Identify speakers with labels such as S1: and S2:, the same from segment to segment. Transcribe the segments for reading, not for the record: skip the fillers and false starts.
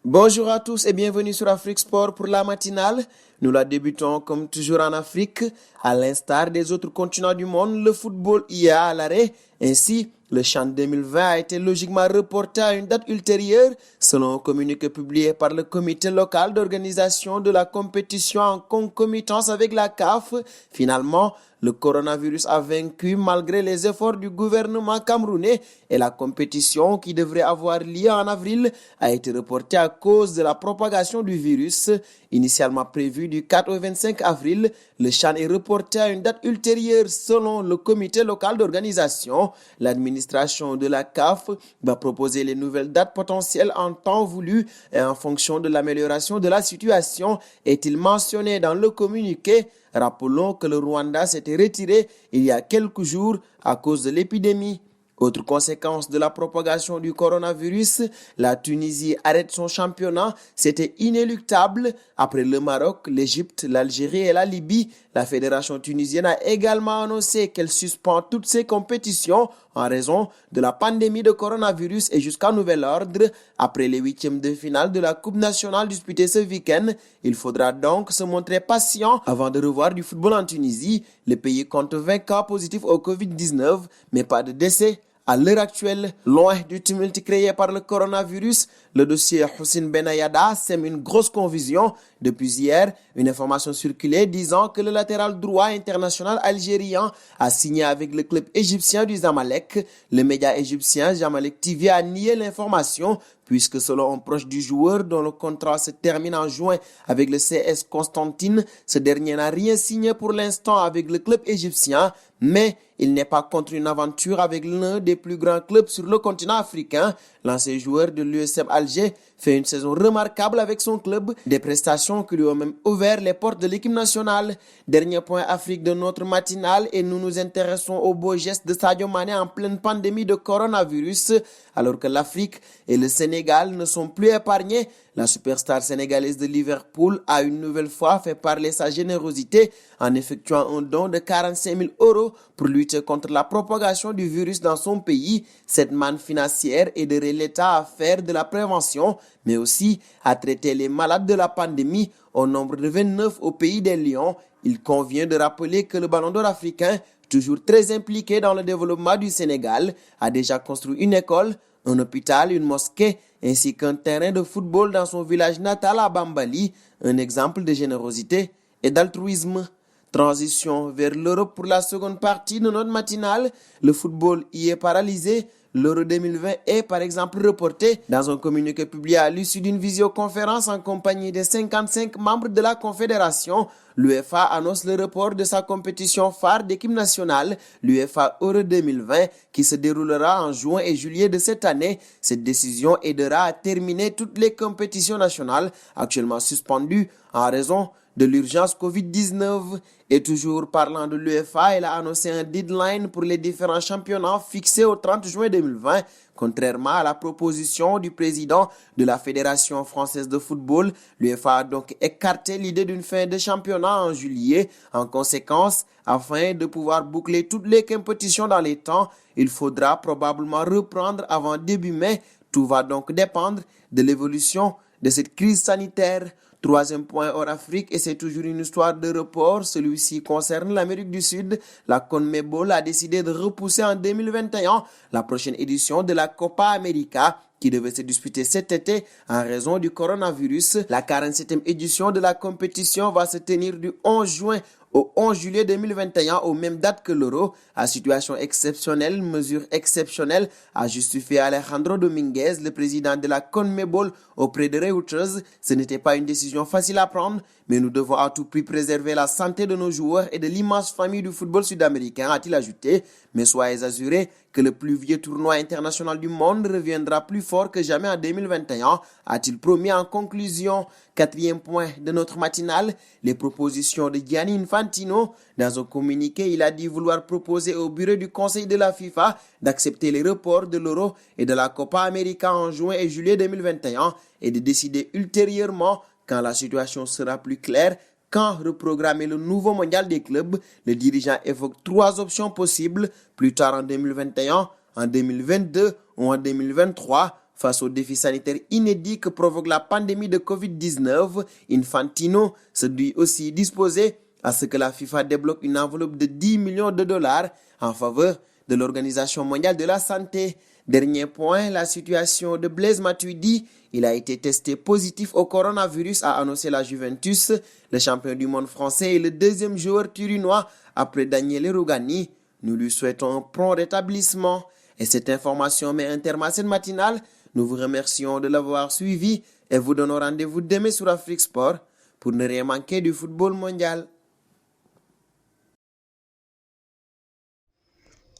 S1: Bonjour à tous et bienvenue sur Afrique Sport pour la matinale. Nous la débutons comme toujours en Afrique. À l'instar des autres continents du monde, le football y est à l'arrêt. Ainsi, le CHAN 2020 a été logiquement reporté à une date ultérieure, selon un communiqué publié par le comité local d'organisation de la compétition en concomitance avec la CAF. Finalement, le coronavirus a vaincu malgré les efforts du gouvernement camerounais et la compétition qui devrait avoir lieu en avril a été reportée à cause de la propagation du virus. Initialement prévu du 4 au 25 avril, le CHAN est reporté à une date ultérieure selon le comité local d'organisation. L'administration de la CAF va proposer les nouvelles dates potentielles en temps voulu et en fonction de l'amélioration de la situation, est-il mentionné dans le communiqué. Rappelons que le Rwanda s'était retiré il y a quelques jours à cause de l'épidémie. Autre conséquence de la propagation du coronavirus, la Tunisie arrête son championnat. C'était inéluctable. Après le Maroc, l'Égypte, l'Algérie et la Libye, la fédération tunisienne a également annoncé qu'elle suspend toutes ses compétitions en raison de la pandémie de coronavirus et jusqu'à nouvel ordre. Après les huitièmes de finale de la Coupe nationale disputée ce week-end, il faudra donc se montrer patient avant de revoir du football en Tunisie. Le pays compte 20 cas positifs au Covid-19, mais pas de décès. À l'heure actuelle, loin du tumulte créé par le coronavirus, le dossier Houssine Benayada sème une grosse confusion. Depuis hier, une information circulait disant que le latéral droit international algérien a signé avec le club égyptien du Zamalek. Le média égyptien Zamalek TV a nié l'information puisque selon un proche du joueur dont le contrat se termine en juin avec le CS Constantine, ce dernier n'a rien signé pour l'instant avec le club égyptien, mais il n'est pas contre une aventure avec l'un des plus grands clubs sur le continent africain. L'ancien joueur de l'USM Alger fait une saison remarquable avec son club, des prestations qui lui ont même ouvert les portes de l'équipe nationale. Dernier point Afrique de notre matinale et nous nous intéressons au beau geste de Sadio Mané en pleine pandémie de coronavirus. Alors que l'Afrique et le Sénégal ne sont plus épargnés, la superstar sénégalaise de Liverpool a une nouvelle fois fait parler sa générosité en effectuant un don de 45 000 € pour lutter contre la propagation du virus dans son pays. Cette manne financière aiderait l'État à faire de la prévention, mais aussi à traiter les malades de la pandémie au nombre de 29 au pays des Lions. Il convient de rappeler que le Ballon d'Or africain, toujours très impliqué dans le développement du Sénégal, a déjà construit une école, un hôpital, une mosquée, ainsi qu'un terrain de football dans son village natal à Bambali, un exemple de générosité et d'altruisme. Transition vers l'Europe pour la seconde partie de notre matinale. Le football y est paralysé. L'Euro 2020 est par exemple reporté. Dans un communiqué publié à l'issue d'une visioconférence en compagnie des 55 membres de la Confédération, l'UEFA annonce le report de sa compétition phare d'équipe nationale, l'UEFA Euro 2020, qui se déroulera en juin et juillet de cette année. Cette décision aidera à terminer toutes les compétitions nationales actuellement suspendues en raison de l'urgence Covid-19. Et toujours parlant de l'UEFA, elle a annoncé un deadline pour les différents championnats fixé au 30 juin 2020. Contrairement à la proposition du président de la Fédération française de football, l'UEFA a donc écarté l'idée d'une fin de championnat en juillet. En conséquence, afin de pouvoir boucler toutes les compétitions dans les temps, il faudra probablement reprendre avant début mai. Tout va donc dépendre de l'évolution de cette crise sanitaire. Troisième point hors Afrique, et c'est toujours une histoire de report. Celui-ci concerne l'Amérique du Sud. La CONMEBOL a décidé de repousser en 2021 la prochaine édition de la Copa América qui devait se disputer cet été en raison du coronavirus. La 47e édition de la compétition va se tenir du 11 juin au 11 juillet 2021, aux mêmes dates que l'Euro. À situation exceptionnelle, mesure exceptionnelle, a justifié Alejandro Dominguez, le président de la CONMEBOL, auprès de Reuters. Ce n'était pas une décision facile à prendre, mais nous devons à tout prix préserver la santé de nos joueurs et de l'immense famille du football sud-américain, a-t-il ajouté. Mais soyez assurés que le plus vieux tournoi international du monde reviendra plus fort que jamais en 2021, a-t-il promis en conclusion. Quatrième point de notre matinale, les propositions de Gianni Infantino. Dans un communiqué, il a dit vouloir proposer au bureau du Conseil de la FIFA d'accepter les reports de l'Euro et de la Copa América en juin et juillet 2021 et de décider ultérieurement, quand la situation sera plus claire, quand reprogrammer le nouveau mondial des clubs. Le dirigeant évoque 3 options possibles, plus tard en 2021, en 2022 ou en 2023. Face aux défis sanitaires inédits que provoque la pandémie de Covid-19, Infantino se dit aussi disposé à ce que la FIFA débloque une enveloppe de 10 millions de dollars en faveur de l'Organisation mondiale de la santé. Dernier point, la situation de Blaise Matuidi. Il a été testé positif au coronavirus, a annoncé la Juventus. Le champion du monde français est le deuxième joueur turinois après Daniele Rugani. Nous lui souhaitons un prompt rétablissement. Et cette information met un terme à cette matinale. Nous vous remercions de l'avoir suivi et vous donnons rendez-vous demain sur Afrique Sport pour ne rien manquer du football mondial.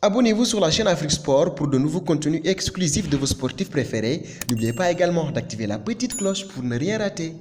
S1: Abonnez-vous sur la chaîne Afrique Sport pour de nouveaux contenus exclusifs de vos sportifs préférés. N'oubliez pas également d'activer la petite cloche pour ne rien rater.